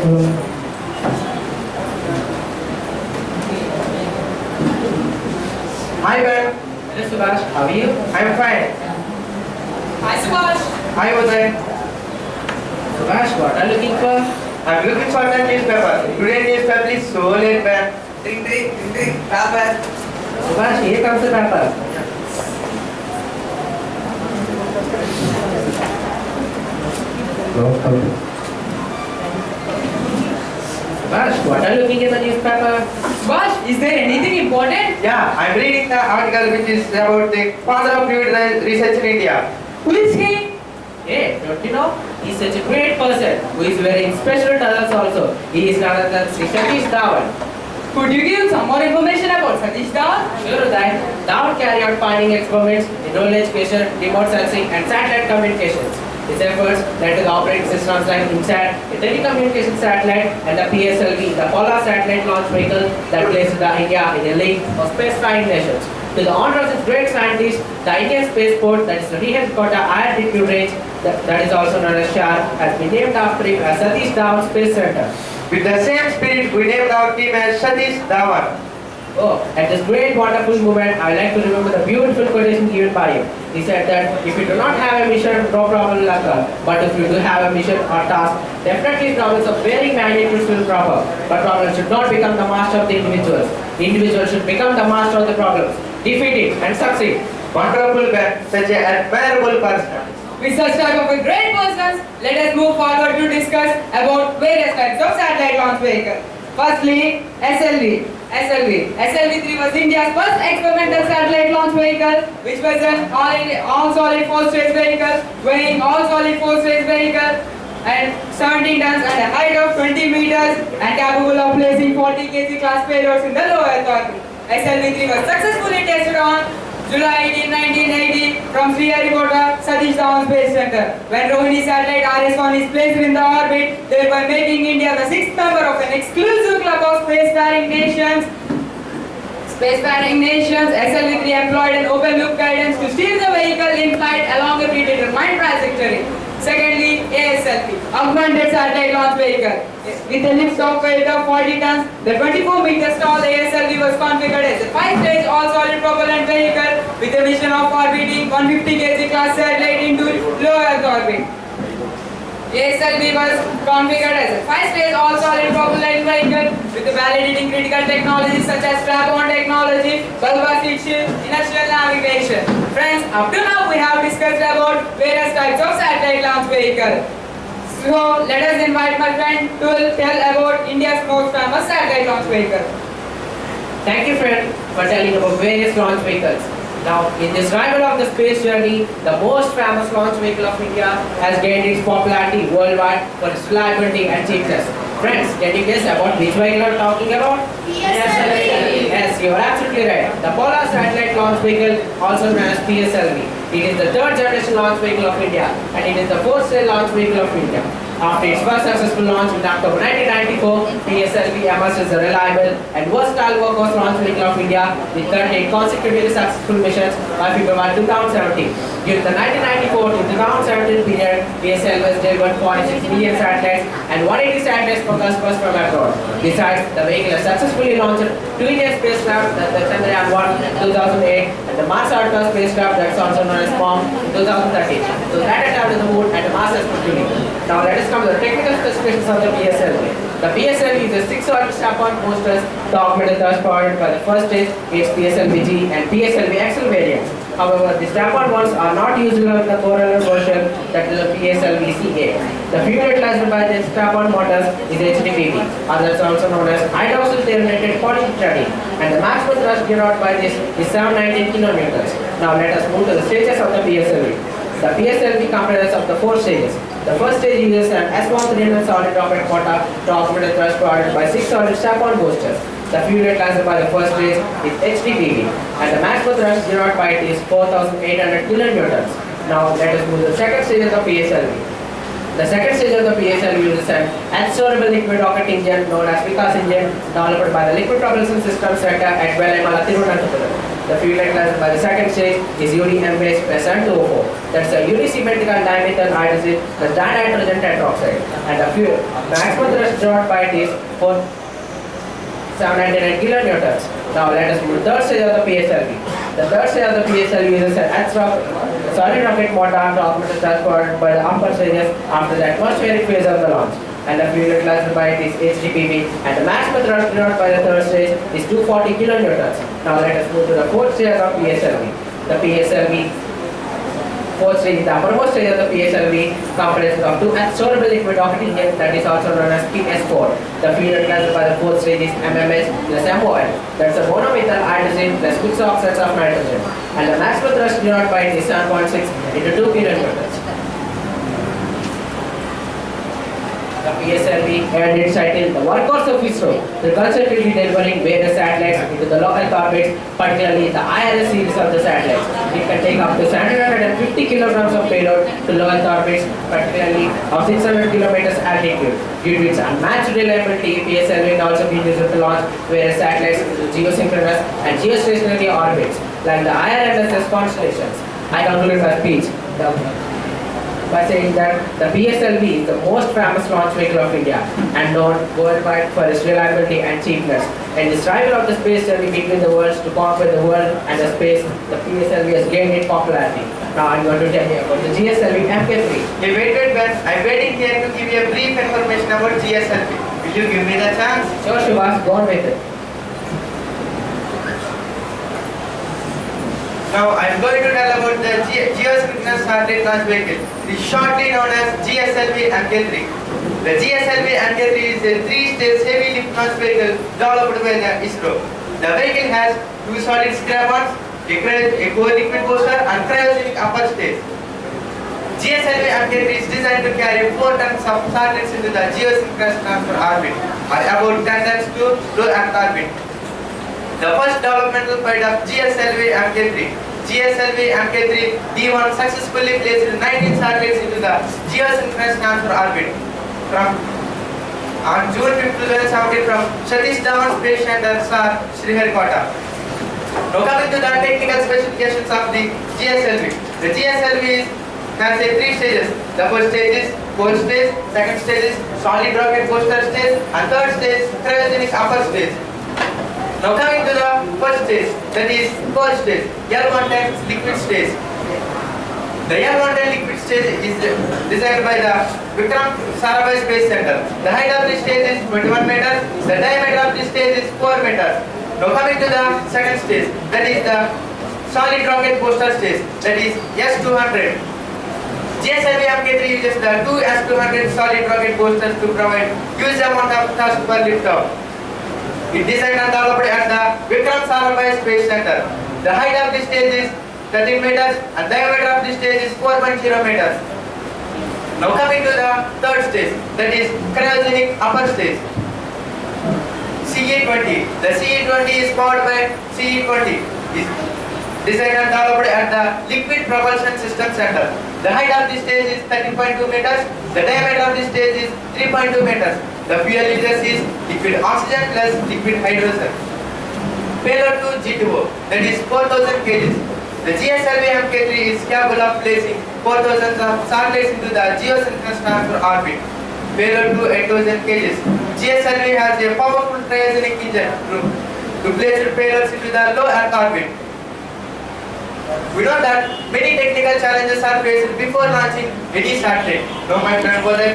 Hi Ben. Hello Subhash, how are you? I'm fine. Hi Subhash. Hi Uday. Subhash, what are you looking for? I'm looking for the newspaper. Today's newspaper is so late, Ben. Ding ding ding ding. Paper. Subhash, here comes the paper. Subhash, what are you looking in the newspaper? Subhash, is there anything important? Yeah, I'm reading the article which is about the father of fluid research in India. Who is he? Hey, don't you know? He's such a great person who is wearing special towels also. He is none other than Sri Satish Dhawan. Could you give some more information about Satish Dhawan? Sure that Dhawan carried out finding experiments in rural education, remote sensing and satellite communications. His efforts led to the operating systems like INSAT, the telecommunication satellite, and the PSLV, the Polar Satellite Launch Vehicle that places India in a league of space-faring nations. To the honor of this great scientist, the Indian spaceport, that is the headquarters ADITYA range, that is also known as SHAR, has been named after him as Satish Dhawan Space Center. With the same spirit, we named our team as Satish Dhawan. Oh, at this great wonderful moment, I like to remember the beautiful quotation given by him. He said that if you do not have a mission, no problem will occur. But if you do have a mission or task, definitely problems of varying magnitudes will occur. But problems should not become the master of the individuals. The individual should become the master of the problems, defeat it and succeed. Wonderful Ben, such an admirable person. With such type of a great persons, let us move forward to discuss about various types of satellite launch vehicle. Firstly, SLV. SLV-3 was India's first experimental satellite launch vehicle, which was an all-solid four-stage vehicle, weighing all-solid four-stage vehicle and 17 tons at a height of 20 meters and capable of placing 40 kg class payloads in the low Earth orbit. SLV-3 was successfully tested on July 18, 1980 from Sriharikota Satish Dhawan Space Center. When Rohini satellite RS-1 is placed in the orbit, thereby making India the sixth member of an exclusive club of spacefaring nations. SLV-3 employed an open loop guidance to steer the vehicle in flight along a predetermined trajectory. Secondly, ASLV, Augmented Satellite Launch Vehicle. With a lift off weight of 40 tons, the 24 meters tall ASLV was configured as a 5-stage all-solid propellant vehicle with a mission of orbiting 150 kg class satellite into low Earth orbit. ASLV was configured as a 5-stage all-solid propellant vehicle with validating critical technologies such as strap-on technology, bulbar seat shield, inertial navigation. Friends, up to now we have discussed about various types of satellite launch vehicle. So let us invite my friend to tell about India's most famous satellite launch vehicle. Thank you, friend, for telling about various launch vehicles. Now, in this rival of the space journey, the most famous launch vehicle of India has gained its popularity worldwide for its reliability and cheapness. Friends, can you guess about which vehicle I'm talking about? Yes, you are absolutely right. The Polar Satellite Launch Vehicle, also known as PSLV. It is the third generation launch vehicle of India and it is the fourth stage launch vehicle of India. After its first successful launch in October 1994, PSLV emerged as a reliable and versatile workhorse launch vehicle of India with 38 consecutively successful missions by February 2017. During the 1994 to 2017 period, PSLV has delivered 46 million satellites and 180 satellites focused first from abroad. Besides, the vehicle has successfully launched two Indian spacecraft, the Chandrayaan-1 in 2008 and the Mars Orbiter spacecraft that's also known as POM in 2013. So that attempt to the moon and the Mars respectively. Now let us come to the technical specifications of the PSLV. The PSLV uses 6 solid strap-on boosters to augment the thrust provided by the first stage, its PSLV-G and PSLV-XL variants. However, the strap-on ones are not usual in the corollary version, that is the PSLV-CA. The fuel utilized by the strap-on motors is HDPV, others also known as hydroxyl-determinated polyethylene, and the maximum thrust derived by this is 719 kilonewtons. Now let us move to the stages of the PSLV. The PSLV comprises of the 4 stages. The first stage uses an S1 300 solid rocket motor to augment the thrust provided by 6 solid strap-on boosters. The fuel utilized by the first stage is HDPV and the maximum thrust derived by it is 4,800 kilonewtons. Now let us move to the second stage of the PSLV. The second stage of the PSLV uses an adsorbable liquid rocket engine known as Vikas engine developed by the Liquid Propulsion System Center at Vellaimala, Tirunelveli. The fuel enclosure by the second stage is UDMH+N2O4. That's a unisymmetrical dimethyl hydrazine, the dinitrogen tetroxide. And the fuel maximum thrust drawn by it is 799 kilonewtons. Now let us move to the third stage of the PSLV. The third stage of the PSLV uses an solid rocket motor to augment the transport by the upper stages after the atmospheric phase of the launch. And the fuel utilized by it is HDPV, and the maximum thrust drawn by the third stage is 240 kilonewtons. Now let us move to the fourth stage of PSLV. The PSLV fourth stage, the uppermost stage of the PSLV comprises of two absorbable liquid of helium, that is also known as PS4. The fuel utilized by the fourth stage is MMH plus MOL. That's a monomethyl hydrazine plus mixed oxides of nitrogen. And the maximum thrust drawn by it is 7.6 into 2 kilonewtons. The PSLV and its title, the workhorse of ISRO, will constantly delivering various satellites into the local orbits, particularly the IRS series of the satellites. It can take up to 750 kilograms of payload to local orbits, particularly of 600 kilometers altitude. Due to its unmatched reliability, PSLV can also be used to launch various satellites into geosynchronous and geostationary orbits, like the IRSS constellations. I conclude my speech by saying that the PSLV is the most famous launch vehicle of India and known worldwide for its reliability and cheapness. In this rival of the space journey between the worlds to conquer the world and the space, the PSLV has gained its popularity. Now I'm going to tell you about the GSLV MK3. Hey, wait, I'm waiting here to give you a brief information about GSLV. Will you give me the chance? Sure, Shivas, go on with it. Now I'm going to tell about the geosynchronous satellite launch vehicle. It is shortly known as GSLV MK3. The GSLV MK3 is a 3-stage heavy lift launch vehicle developed by the ISRO. The vehicle has two solid strap-ons, a core liquid booster and cryogenic upper stage. GSLV MK3 is designed to carry 4 tons of satellites into the geosynchronous transfer orbit, or about 10 tons to low Earth orbit. The first developmental flight of GSLV MK3. GSLV MK3 D1 successfully placed 19 satellites into the geosynchronous transfer orbit on June 5, 2017 from Satish Dhawan Space Center, Sriharikota. Now coming to the technical specifications of the GSLV. The GSLV has 3 stages. The first stage is cold stage, second stage is solid rocket booster stage, and third stage cryogenic upper stage. Now coming to the first stage, that is cold stage, L110 liquid stage. The L110 liquid stage is designed by the Vikram Sarabhai Space Center. The height of this stage is 21 meters, the diameter of this stage is 4 meters. Now coming to the second stage, that is the solid rocket booster stage, that is S200. GSLV MK3 uses the two S200 solid rocket boosters to provide huge amount of thrust per liftoff. It designed and developed at the Vikram Sarabhai Space Center. The height of this stage is 13 meters and diameter of this stage is 4.0 meters. Now coming to the third stage, that is cryogenic upper stage. CE20. The CE20 is powered by CE20. Is designed and developed at the Liquid Propulsion System Center. The height of this stage is 13.2 meters. The diameter of this stage is 3.2 meters. The fuel uses is liquid oxygen plus liquid hydrogen. Payload to G2O, that is 4000 kg. The GSLV MK3 is capable of placing 4000 satellites into the geosynchronous transfer orbit. Payload to 8000 kg. GSLV has a powerful cryogenic engine to place payloads into the low Earth orbit. We know that many technical challenges are faced before launching any satellite. Now my friend,